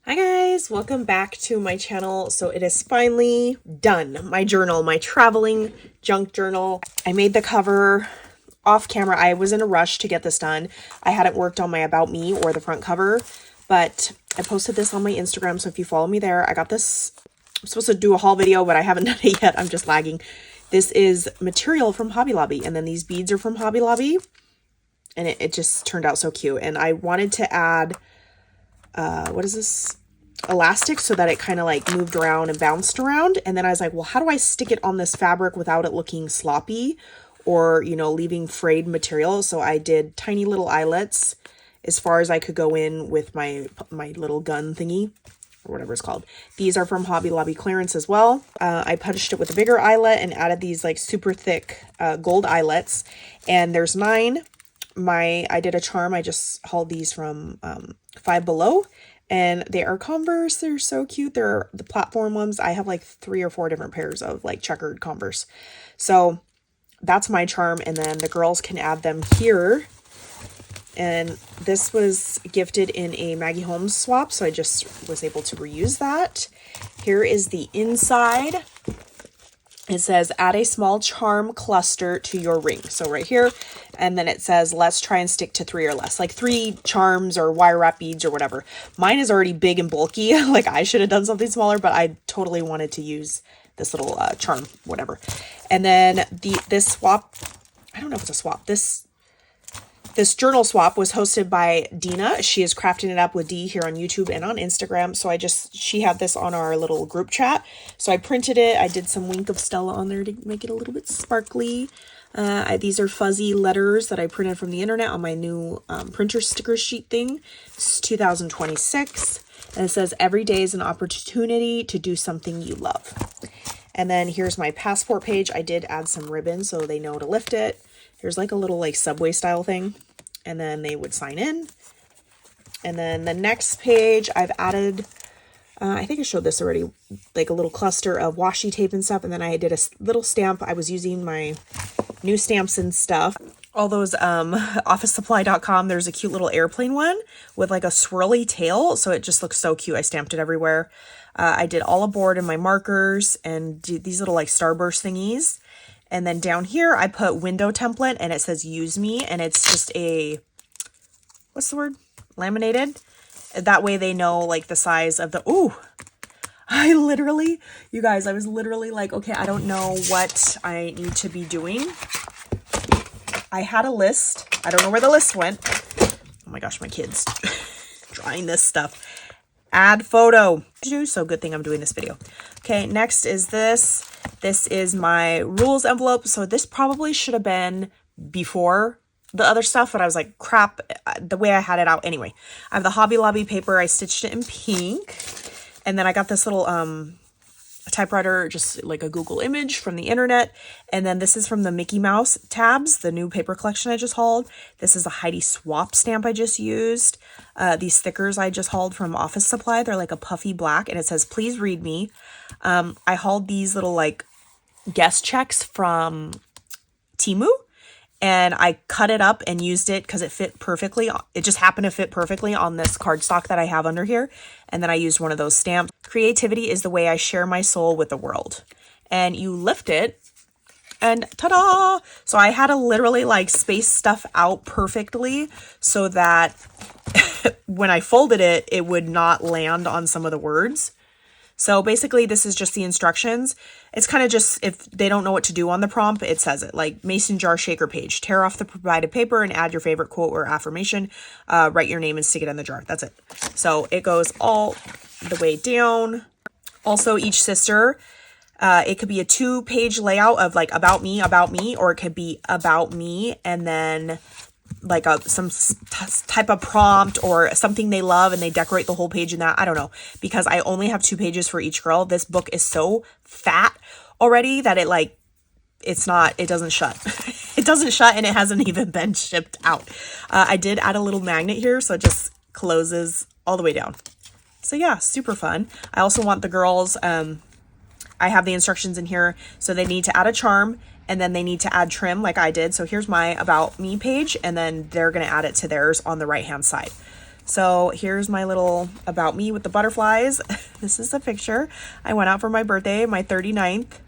Hi guys, welcome back to my channel. So it is finally done. My journal, my traveling junk journal. I made the cover off camera. I was in a rush to get this done. I hadn't worked on my About Me or the front cover, but I posted this on my Instagram. So if you follow me there, I got this. I'm supposed to do a haul video, but I haven't done it yet. I'm just lagging. This is material from Hobby Lobby, and then these beads are from Hobby Lobby, and it just turned out so cute. And I wanted to add what is this, elastic, so that it kind of like moved around and bounced around. And then I was like, well, how do I stick it on this fabric without it looking sloppy or, you know, leaving frayed material? So I did tiny little eyelets as far as I could go in with my little gun thingy, or whatever it's called. These are from Hobby Lobby clearance as well. I punched it with a bigger eyelet and added these like super thick gold eyelets, and there's 9. I did a charm. I just hauled these from Five Below, and they are Converse. They're so cute. They're the platform ones. I have like 3 or 4 different pairs of like checkered Converse. So that's my charm, and then the girls can add them here. And this was gifted in a Maggie Holmes swap, so I just was able to reuse that. Here is the inside. It says, add a small charm cluster to your ring. So right here, and then it says, let's try and stick to 3 or less, like 3 charms or wire wrap beads or whatever. Mine is already big and bulky. Like I should have done something smaller, but I totally wanted to use this little charm, whatever. And then this swap, I don't know if it's a swap. This journal swap was hosted by Dina. She is crafting it up with D here on YouTube and on Instagram. So she had this on our little group chat. So I printed it. I did some Wink of Stella on there to make it a little bit sparkly. These are fuzzy letters that I printed from the internet on my new printer sticker sheet thing. It's 2026. And it says, every day is an opportunity to do something you love. And then here's my passport page. I did add some ribbon so they know to lift it. Here's like a little like Subway style thing. And then they would sign in. And then the next page I've added, I think I showed this already, like a little cluster of washi tape and stuff. And then I did a little stamp. I was using my new stamps and stuff. All those officesupply.com, there's a cute little airplane one with like a swirly tail. So it just looks so cute. I stamped it everywhere. I did all aboard in my markers and these little like starburst thingies. And then down here, I put window template, and it says use me, and it's just a, what's the word? Laminated. That way they know like the size of the, ooh, you guys, I was literally like, okay, I don't know what I need to be doing. I had a list. I don't know where the list went. Oh my gosh, my kids drawing this stuff. Add photo. So good thing I'm doing this video. Okay, next is this. This is my rules envelope. So this probably should have been before the other stuff, but I was like, crap, the way I had it out. Anyway, I have the Hobby Lobby paper. I stitched it in pink. And then I got this little typewriter, just like a Google image from the internet. And then this is from the Mickey Mouse tabs, the new paper collection I just hauled. This is a Heidi Swap stamp I just used. These stickers I just hauled from Office Supply. They're like a puffy black, and it says, please read me. I hauled these little like guest checks from Temu, and I cut it up and used it because it fit perfectly. It just happened to fit perfectly on this cardstock that I have under here. And then I used one of those stamps. Creativity is the way I share my soul with the world. And you lift it and ta-da! So I had to literally like space stuff out perfectly so that when I folded it, it would not land on some of the words. So basically this is just the instructions. It's kind of just, if they don't know what to do on the prompt, it says it, like mason jar shaker page. Tear off the provided paper and add your favorite quote or affirmation. Write your name and stick it in the jar. That's it. So it goes all the way down. Also, each sister, it could be a 2-page layout of like about me, or it could be about me and then like some type of prompt or something they love, and they decorate the whole page in that. I don't know, because I only have 2 pages for each girl. This book is so fat already that it doesn't shut. It doesn't shut, and it hasn't even been shipped out. I did add a little magnet here, so it just closes all the way down. So yeah, super fun. I also want the girls, I have the instructions in here. So they need to add a charm, and then they need to add trim like I did. So here's my about me page, and then they're going to add it to theirs on the right hand side. So here's my little about me with the butterflies. This is a picture. I went out for my birthday, my 39th.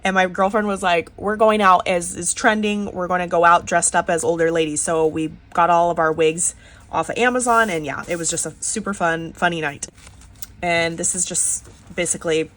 And my girlfriend was like, we're going out as is trending. We're going to go out dressed up as older ladies. So we got all of our wigs off of Amazon. And yeah, it was just a super funny night. And this is just basically,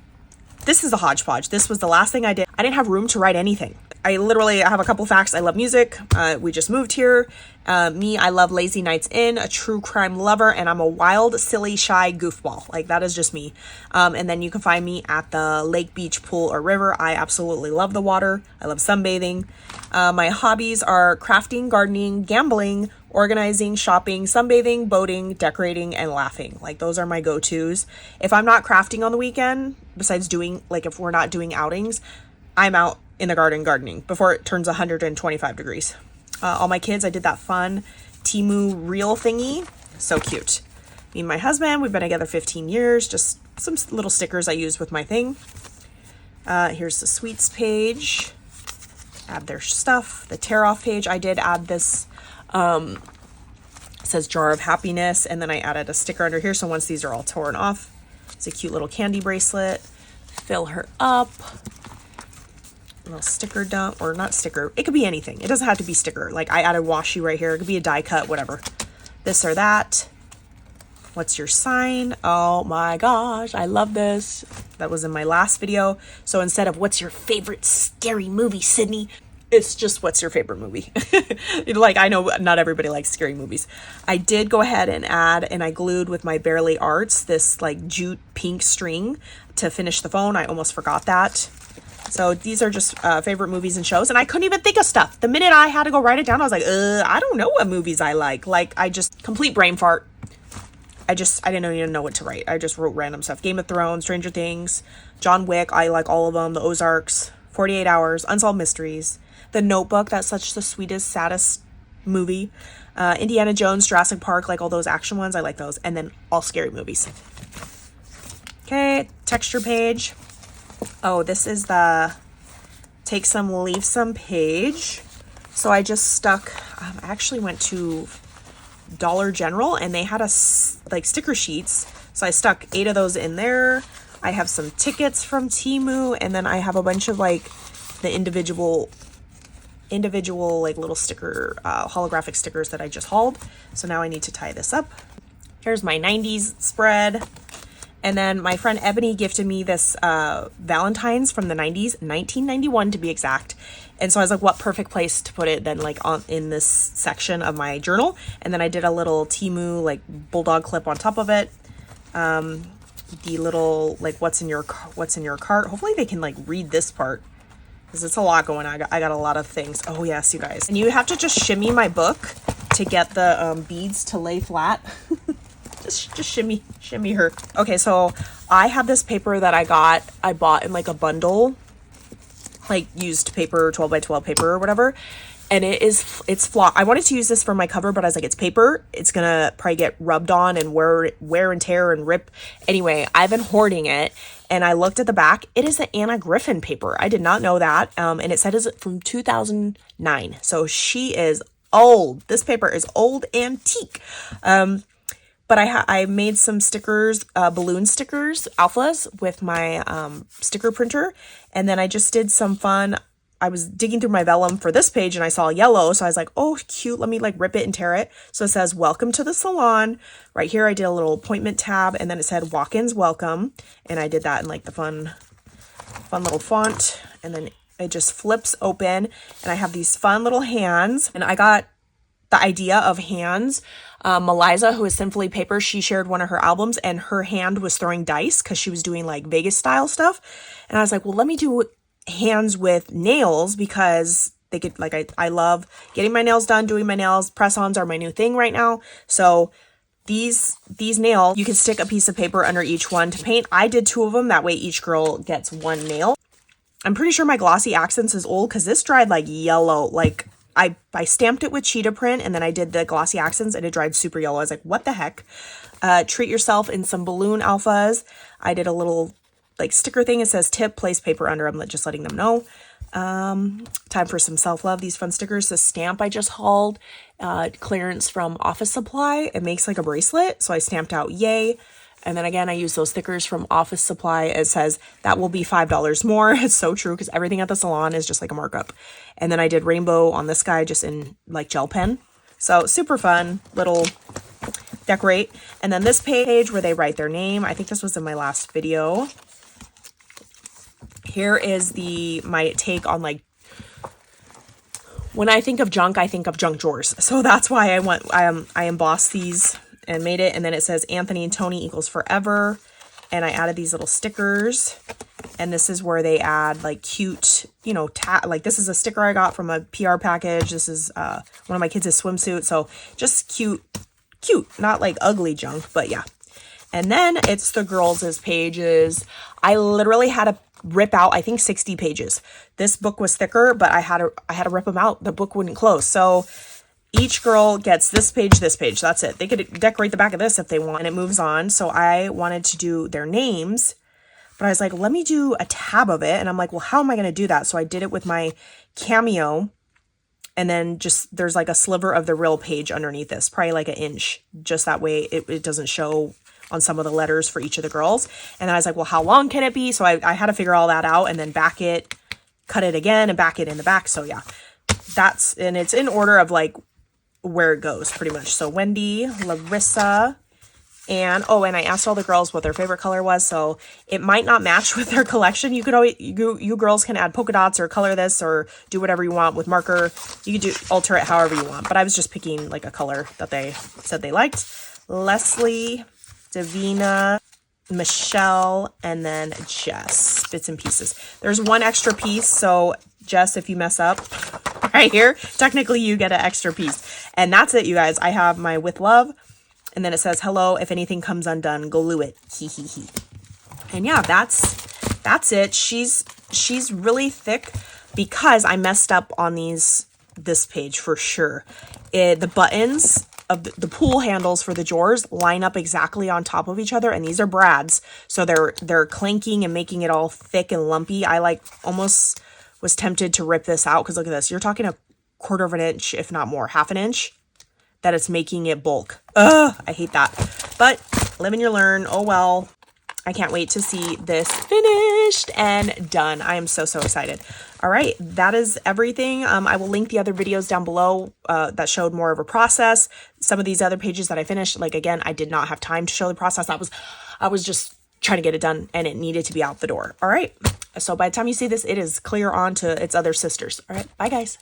this is a hodgepodge. This was the last thing I did. I didn't have room to write anything. I have a couple facts. I love music. We just moved here. I love lazy nights in, a true crime lover, and I'm a wild, silly, shy goofball. Like, that is just me. And then you can find me at the lake, beach, pool, or river. I absolutely love the water. I love sunbathing. My hobbies are crafting, gardening, gambling, organizing, shopping, sunbathing, boating, decorating, and laughing. Like, those are my go-tos. If I'm not crafting on the weekend, besides doing, like, if we're not doing outings, I'm out in the garden gardening before it turns 125 degrees. All my kids, I did that fun Temu reel thingy. So cute. Me and my husband, we've been together 15 years. Just some little stickers I use with my thing. Here's the sweets page. Add their stuff. The tear off page, I did add this, it says jar of happiness. And then I added a sticker under here. So once these are all torn off, it's a cute little candy bracelet. Fill her up. Little sticker dump, or not sticker, it could be anything. It doesn't have to be sticker. Like, I added washi right here. It could be a die cut, whatever. This or that. What's your sign? Oh my gosh, I love this. That was in my last video. So instead of what's your favorite scary movie, Sydney, it's just what's your favorite movie. Like, I know not everybody likes scary movies. I did go ahead and add, and I glued with my Barely Arts, this like jute pink string to finish the phone. I almost forgot that. So these are just favorite movies and shows. And I couldn't even think of stuff. The minute I had to go write it down, I was like, I don't know what movies I like. Like, I just, complete brain fart. I didn't even know what to write. I just wrote random stuff. Game of Thrones, Stranger Things, John Wick. I like all of them. The Ozarks, 48 Hours, Unsolved Mysteries, The Notebook. That's such the sweetest, saddest movie. Indiana Jones, Jurassic Park, like all those action ones. I like those. And then all scary movies. Okay, texture page. Oh, this is the take some, leave some page. So I just stuck, I actually went to Dollar General and they had like sticker sheets. So I stuck 8 of those in there. I have some tickets from Temu, and then I have a bunch of like the individual like little sticker, holographic stickers that I just hauled. So now I need to tie this up. Here's my 90s spread. And then my friend Ebony gifted me this Valentine's from the 90s, 1991 to be exact. And so I was like, what perfect place to put it than like in this section of my journal. And then I did a little Temu like bulldog clip on top of it. The little like what's in your cart. Hopefully they can like read this part, because it's a lot going on. I got a lot of things. Oh yes, you guys. And you have to just shimmy my book to get the beads to lay flat. Just shimmy her. Okay, so I have this paper that I bought in like a bundle, like used paper, 12 by 12 paper or whatever. And it's flop. I wanted to use this for my cover, but I was like, it's paper. It's gonna probably get rubbed on and wear and tear and rip. Anyway, I've been hoarding it, and I looked at the back. It is an Anna Griffin paper. I did not know that. And it said it's from 2009. So she is old. This paper is old antique. But I made some stickers, balloon stickers, alphas, with my sticker printer. And then I just did some fun. I was digging through my vellum for this page and I saw yellow. So I was like, oh, cute. Let me like rip it and tear it. So it says, welcome to the salon. Right here, I did a little appointment tab. And then it said, walk-ins welcome. And I did that in like the fun little font. And then it just flips open. And I have these fun little hands. And I got the idea of hands. Meliza, who is Sinfully Paper, she shared one of her albums and her hand was throwing dice because she was doing like Vegas style stuff. And I was like, well, let me do hands with nails, because they could like, I love getting my nails done, doing my nails. Press-ons are my new thing right now. So these nails, you can stick a piece of paper under each one to paint. I did 2 of them. That way each girl gets 1 nail. I'm pretty sure my Glossy Accents is old because this dried like yellow. Like I stamped it with cheetah print and then I did the Glossy Accents and it dried super yellow. I was like, what the heck? Treat yourself in some balloon alphas. I did a little like sticker thing. It says tip, place paper under. I'm just letting them know. Time for some self-love. These fun stickers. The stamp I just hauled, clearance from Office Supply. It makes like a bracelet. So I stamped out yay. And then again, I use those stickers from Office Supply. It says that will be $5 more. It's so true because everything at the salon is just like a markup. And then I did rainbow on this guy just in like gel pen. So super fun little decorate. And then this page where they write their name. I think this was in my last video. Here is my take on like, when I think of junk drawers. So that's why I embossed these and made it. And then it says Anthony and Tony equals forever. And I added these little stickers. And this is where they add like cute, you know, like this is a sticker I got from a PR package. This is one of my kids' swimsuit. So just cute, not like ugly junk, but yeah. And then it's the girls' pages. I literally had to rip out, I think 60 pages. This book was thicker, but I had to rip them out. The book wouldn't close. So each girl gets this page, this page. That's it. They could decorate the back of this if they want, and it moves on. So I wanted to do their names, but I was like, let me do a tab of it. And I'm like, well, how am I going to do that? So I did it with my Cameo. And then just, there's like a sliver of the real page underneath this, probably like an inch. Just that way it doesn't show on some of the letters for each of the girls. And then I was like, well, how long can it be? So I had to figure all that out and then back it, cut it again and back it in the back. So yeah, and it's in order of like where it goes pretty much. So Wendy, Larisa, and I asked all the girls what their favorite color was. So it might not match with their collection. You could always, you girls can add polka dots or color this or do whatever you want with marker. You could alter it however you want, but I was just picking like a color that they said they liked. Leslie, Davina, Michelle, and then Jess, bits and pieces. There's one extra piece. So Jess, if you mess up right here, technically you get an extra piece. And that's it, you guys. I have my with love. And then it says, hello, if anything comes undone, go glue it. Hee hee hee. And yeah, that's it. She's really thick because I messed up on this page for sure. The buttons of the pull handles for the drawers line up exactly on top of each other, and these are brads. So they're clanking and making it all thick and lumpy. I like almost was tempted to rip this out because look at this. You're talking a quarter of an inch, if not more, half an inch. That it's making it bulk. Ugh, I hate that. But live and you learn. Oh well. I can't wait to see this finished and done. I am so excited. All right, that is everything. I will link the other videos down below that showed more of a process. Some of these other pages that I finished, like again, I did not have time to show the process. I was just trying to get it done and it needed to be out the door. All right. So by the time you see this, it is clear on to its other sisters. All right. Bye guys.